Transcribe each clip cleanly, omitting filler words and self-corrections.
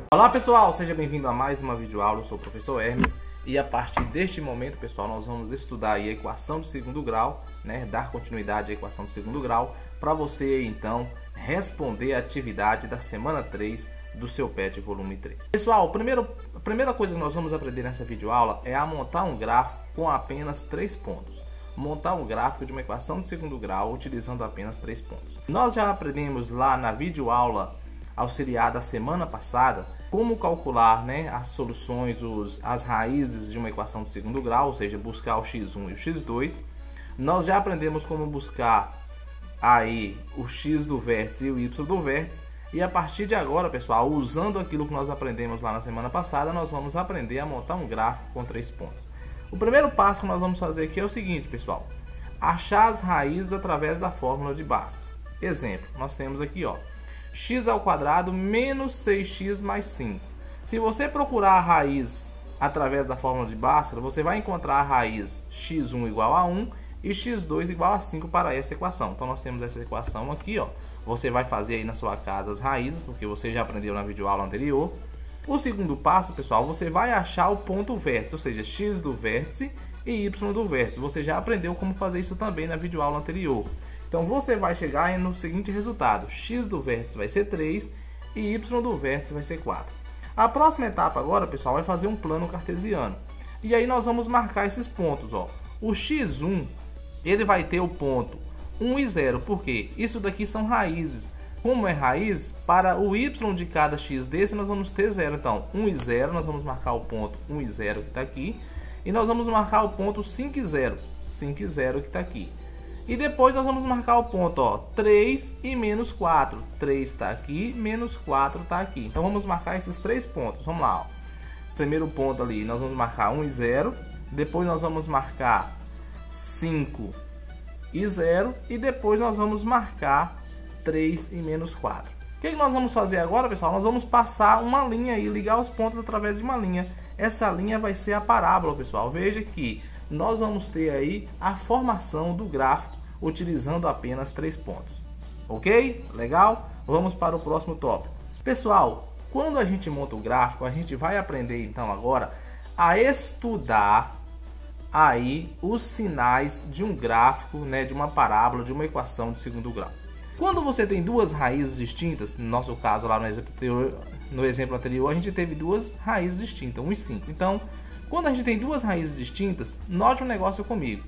Olá pessoal, seja bem-vindo a mais uma videoaula. Eu sou o professor Hermes e a partir deste momento, pessoal, nós vamos estudar aí a equação de segundo grau, dar continuidade à equação de segundo grau, para você então responder a atividade da semana 3 do seu PET volume 3. Pessoal, a primeira coisa que nós vamos aprender nessa videoaula é a montar um gráfico com apenas 3 pontos. Montar um gráfico de uma equação de segundo grau utilizando apenas 3 pontos. Nós já aprendemos lá na videoaula auxiliar da semana passada como calcular as soluções, as raízes de uma equação de segundo grau, ou seja, buscar o x1 e o x2. Nós já aprendemos como buscar aí o x do vértice e o y do vértice. E a partir de agora, pessoal, usando aquilo que nós aprendemos lá na semana passada, nós vamos aprender a montar um gráfico com 3 pontos. O primeiro passo que nós vamos fazer aqui é o seguinte, pessoal: achar as raízes através da fórmula de Bhaskara. Exemplo, nós temos aqui, x ao quadrado menos 6x mais 5. Se você procurar a raiz através da fórmula de Bhaskara, você vai encontrar a raiz x1 igual a 1 e x2 igual a 5 para essa equação. Então nós temos essa equação aqui, Você vai fazer aí na sua casa as raízes, porque você já aprendeu na videoaula anterior. O segundo passo, pessoal, você vai achar o ponto vértice, ou seja, x do vértice e y do vértice. Você já aprendeu como fazer isso também na videoaula anterior. Então você vai chegar no seguinte resultado: x do vértice vai ser 3 e y do vértice vai ser 4. A próxima etapa agora, pessoal, vai fazer um plano cartesiano. E aí nós vamos marcar esses pontos, O x1, ele vai ter o ponto 1 e 0, porque isso daqui são raízes. Como é raiz, para o y de cada x desse nós vamos ter 0. Então, 1 e 0, nós vamos marcar o ponto 1 e 0 que está aqui. E nós vamos marcar o ponto 5 e 0, 5 e 0 que está aqui. E depois nós vamos marcar o ponto 3 e menos 4. 3 está aqui, menos 4 está aqui. Então vamos marcar esses 3 pontos. Vamos lá. Primeiro ponto ali, nós vamos marcar 1 e 0. Depois nós vamos marcar 5 e 0. E depois nós vamos marcar 3 e menos 4. O que nós vamos fazer agora, pessoal? Nós vamos passar uma linha e ligar os pontos através de uma linha. Essa linha vai ser a parábola, pessoal. Veja que nós vamos ter aí a formação do gráfico utilizando apenas 3 pontos. Ok? Legal? Vamos para o próximo tópico. Pessoal, quando a gente monta o gráfico, a gente vai aprender então agora a estudar aí os sinais de um gráfico, de uma parábola, de uma equação de segundo grau. Quando você tem duas raízes distintas, no nosso caso lá no exemplo anterior, a gente teve duas raízes distintas, 1 e 5. Então, quando a gente tem duas raízes distintas, note um negócio comigo.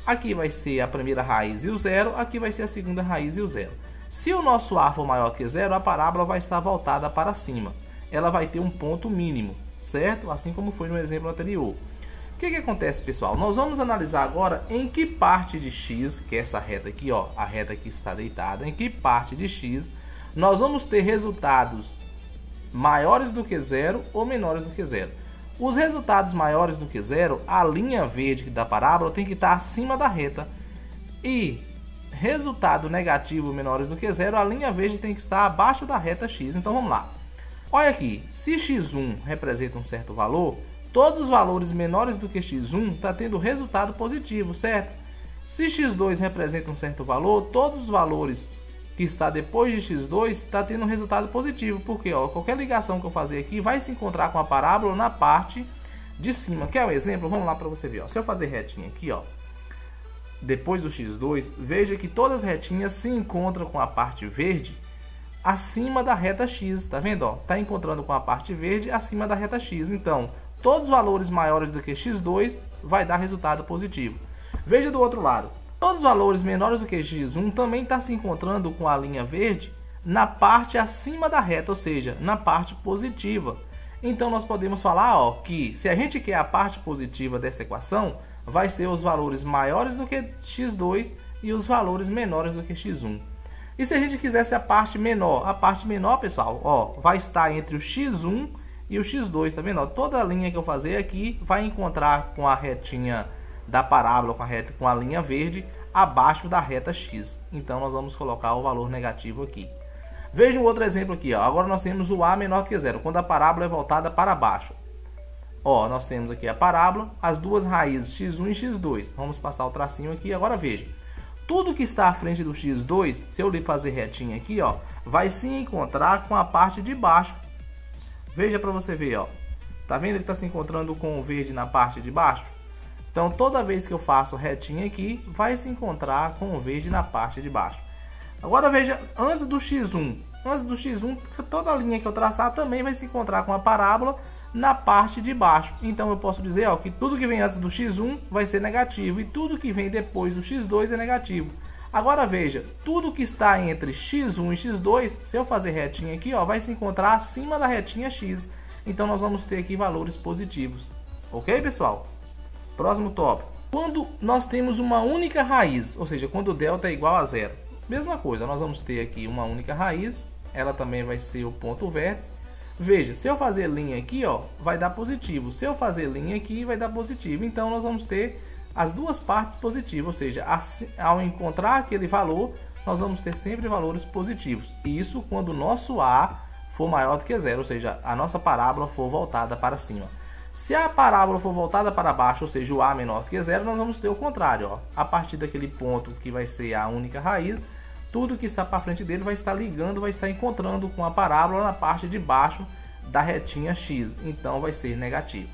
Aqui vai ser a primeira raiz e o 0, aqui vai ser a segunda raiz e o 0. Se o nosso A for maior que 0, a parábola vai estar voltada para cima. Ela vai ter um ponto mínimo, certo? Assim como foi no exemplo anterior. O que acontece, pessoal? Nós vamos analisar agora em que parte de x, que é essa reta aqui, a reta que está deitada, em que parte de x nós vamos ter resultados maiores do que 0 ou menores do que 0. Os resultados maiores do que 0, a linha verde da parábola tem que estar acima da reta. E resultado negativo menores do que 0, a linha verde tem que estar abaixo da reta x. Então vamos lá. Olha aqui, se x1 representa um certo valor, todos os valores menores do que x1 está tendo resultado positivo, certo? Se x2 representa um certo valor, todos os valores que está depois de x2 está tendo um resultado positivo, porque qualquer ligação que eu fazer aqui vai se encontrar com a parábola na parte de cima. Quer um exemplo? Vamos lá para você ver. Se eu fazer retinha aqui, depois do x2, veja que todas as retinhas se encontram com a parte verde acima da reta x, tá vendo? Tá encontrando com a parte verde acima da reta x. Então, todos os valores maiores do que x2 vai dar resultado positivo. Veja do outro lado. Todos os valores menores do que x1 também está se encontrando com a linha verde na parte acima da reta, ou seja, na parte positiva. Então nós podemos falar que se a gente quer a parte positiva dessa equação, vai ser os valores maiores do que x2 e os valores menores do que x1. E se a gente quisesse a parte menor, pessoal, vai estar entre o x1 e o x2, tá vendo? Toda a linha que eu fazer aqui vai encontrar com a retinha da parábola, com a linha verde abaixo da reta x. Então nós vamos colocar o valor negativo aqui. Veja um outro exemplo aqui. Agora nós temos o A menor que 0, quando a parábola é voltada para baixo. Nós temos aqui a parábola, as duas raízes x1 e x2. Vamos passar o tracinho aqui. Agora veja. Tudo que está à frente do x2, se eu lhe fazer retinha aqui, vai se encontrar com a parte de baixo. Veja para você ver, ó. Tá vendo que está se encontrando com o verde na parte de baixo? Então toda vez que eu faço retinha aqui, vai se encontrar com o verde na parte de baixo. Agora veja, antes do x1, toda a linha que eu traçar também vai se encontrar com a parábola na parte de baixo. Então eu posso dizer, ó, que tudo que vem antes do x1 vai ser negativo e tudo que vem depois do x2 é negativo. Agora veja, tudo que está entre x1 e x2, se eu fazer retinha aqui, ó, vai se encontrar acima da retinha x. Então nós vamos ter aqui valores positivos. Ok, pessoal? Próximo tópico. Quando nós temos uma única raiz, ou seja, quando o delta é igual a zero. Mesma coisa, nós vamos ter aqui uma única raiz, ela também vai ser o ponto vértice. Veja, se eu fazer linha aqui, ó, vai dar positivo. Se eu fazer linha aqui, vai dar positivo. Então nós vamos ter as duas partes positivas, ou seja, ao encontrar aquele valor, nós vamos ter sempre valores positivos. Isso quando o nosso A for maior do que zero, ou seja, a nossa parábola for voltada para cima. Se a parábola for voltada para baixo, ou seja, o A menor do que zero, nós vamos ter o contrário. Ó. A partir daquele ponto que vai ser a única raiz, tudo que está para frente dele vai estar ligando, vai estar encontrando com a parábola na parte de baixo da retinha x. Então vai ser negativo.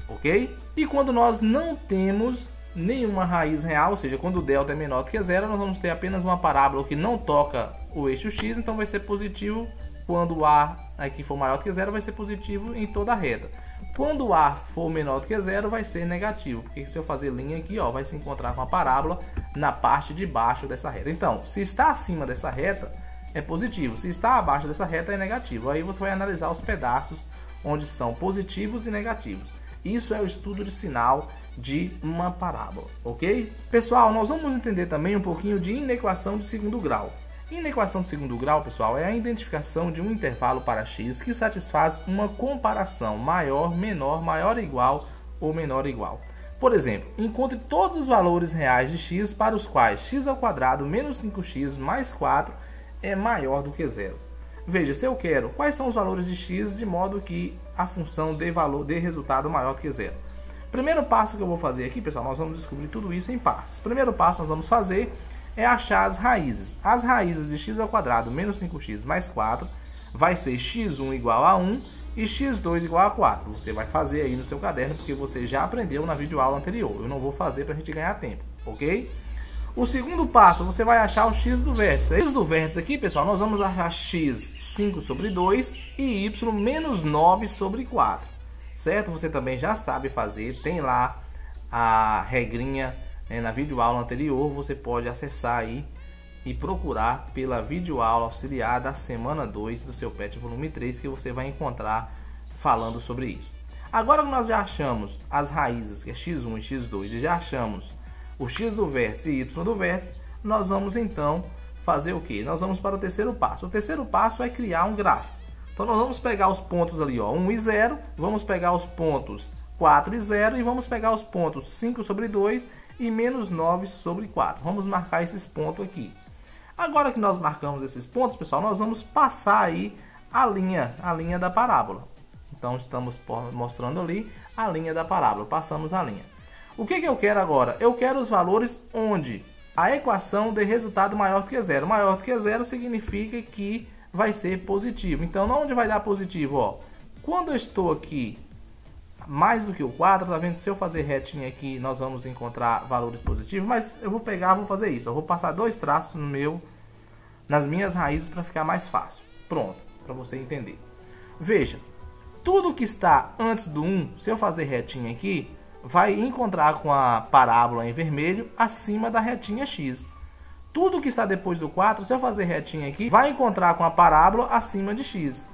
Ok? E quando nós não temos nenhuma raiz real, ou seja, quando o delta é menor do que zero, nós vamos ter apenas uma parábola que não toca o eixo x, então vai ser positivo. Quando o A aqui for maior do que zero, vai ser positivo em toda a reta. Quando o A for menor do que zero, vai ser negativo, porque se eu fazer linha aqui, ó, vai se encontrar com a parábola na parte de baixo dessa reta. Então, se está acima dessa reta, é positivo. Se está abaixo dessa reta, é negativo. Aí você vai analisar os pedaços onde são positivos e negativos. Isso é o estudo de sinal de uma parábola, ok? Pessoal, nós vamos entender também um pouquinho de inequação de segundo grau. Inequação de segundo grau, pessoal, é a identificação de um intervalo para x que satisfaz uma comparação maior, menor, maior ou igual ou menor ou igual. Por exemplo, encontre todos os valores reais de x para os quais x² menos 5x mais 4 é maior do que zero. Veja, se eu quero quais são os valores de x de modo que a função dê resultado maior do que zero. Primeiro passo que eu vou fazer aqui, pessoal, nós vamos descobrir tudo isso em passos. Primeiro passo nós vamos fazer é achar as raízes. As raízes de x² menos 5x mais 4 vai ser x1 igual a 1 e x2 igual a 4. Você vai fazer aí no seu caderno, porque você já aprendeu na videoaula anterior. Eu não vou fazer para a gente ganhar tempo, ok? O segundo passo, você vai achar o x do vértice. O x do vértice aqui, pessoal, nós vamos achar x 5 sobre 2 e y menos 9 sobre 4. Certo? Você também já sabe fazer, tem lá a regrinha, né, na videoaula anterior. Você pode acessar aí e procurar pela videoaula auxiliar da semana 2 do seu PET volume 3, que você vai encontrar falando sobre isso. Agora que nós já achamos as raízes, que é x1 e x2, e já achamos o x do vértice e y do vértice, nós vamos então fazer o que? Nós vamos para o terceiro passo. O terceiro passo é criar um gráfico. Então nós vamos pegar os pontos ali, ó, 1 e 0, vamos pegar os pontos 4 e 0 e vamos pegar os pontos 5 sobre 2 e menos 9 sobre 4. Vamos marcar esses pontos aqui. Agora que nós marcamos esses pontos, pessoal, nós vamos passar aí a linha da parábola. Então estamos mostrando ali a linha da parábola, passamos a linha. O que eu quero agora? Eu quero os valores onde a equação dê resultado maior do que zero. Maior do que zero significa que vai ser positivo. Então, onde vai dar positivo? Ó, quando eu estou aqui mais do que o 4, tá vendo? Se eu fazer retinha aqui, nós vamos encontrar valores positivos, mas eu vou fazer isso. Eu vou passar dois traços nas minhas raízes para ficar mais fácil. Pronto, para você entender. Veja, tudo que está antes do 1, se eu fazer retinha aqui, vai encontrar com a parábola em vermelho acima da retinha x. Tudo que está depois do 4, se eu fazer retinha aqui, vai encontrar com a parábola acima de x.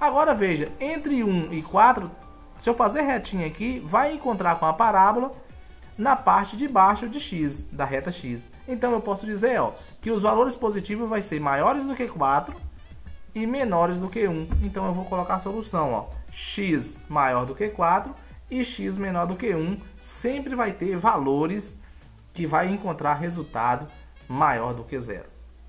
Agora veja, entre 1 e 4, se eu fazer retinha aqui, vai encontrar com a parábola na parte de baixo de x, da reta x. Então eu posso dizer, ó, que os valores positivos vai ser maiores do que 4 e menores do que 1. Então eu vou colocar a solução, ó, x maior do que 4 e x menor do que 1. Sempre vai ter valores que vai encontrar resultado maior do que zero.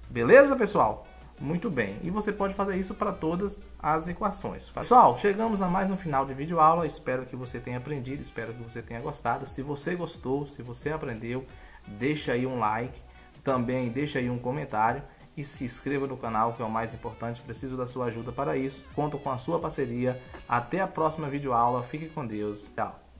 Beleza, pessoal? Muito bem. E você pode fazer isso para todas as equações. Pessoal, chegamos a mais um final de vídeo aula. Espero que você tenha aprendido, espero que você tenha gostado. Se você gostou, se você aprendeu, deixa aí um like, também deixa aí um comentário. e se inscreva no canal, que é o mais importante. Preciso da sua ajuda para isso. Conto com a sua parceria. Até a próxima videoaula. Fique com Deus. Tchau.